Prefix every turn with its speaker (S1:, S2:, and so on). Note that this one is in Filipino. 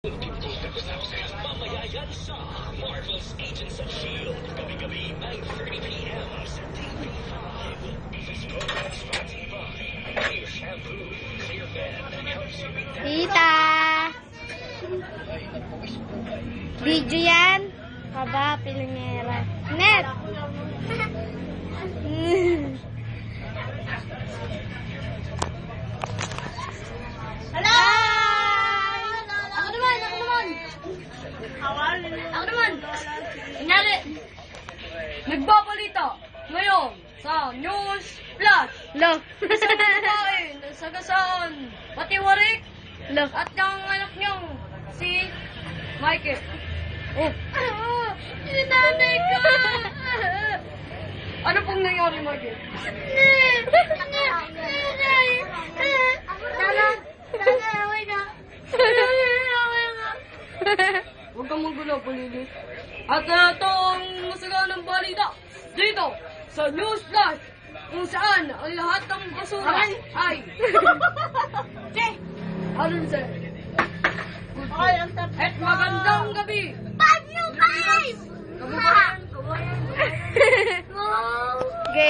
S1: Mamaya yan sa Marvel's Agents of S.H.I.E.L.D. Gabi-gabi, 9:30 p.m. sa TV5. This program's brought to you by Clear Shampoo, Clear Band, helps you with that.
S2: Tita! Video yan? Kaba, pilingera. Net!
S3: Hello! Ako naman! Ako naman! Kunyari, nagbabalita ngayon sa News Flash.
S2: Lo.
S3: Isang babae nasagasaan patiwarik
S2: Lo.
S3: at ang anak niyang si Michael.
S2: Oh.
S3: Yung nanay ko! Ano pong nangyari, Michael? Huwag kang magulo, Pulilit. At ito ang masaganang balita dito sa News Flash kung saan ang lahat ng basura ay... Ano sir?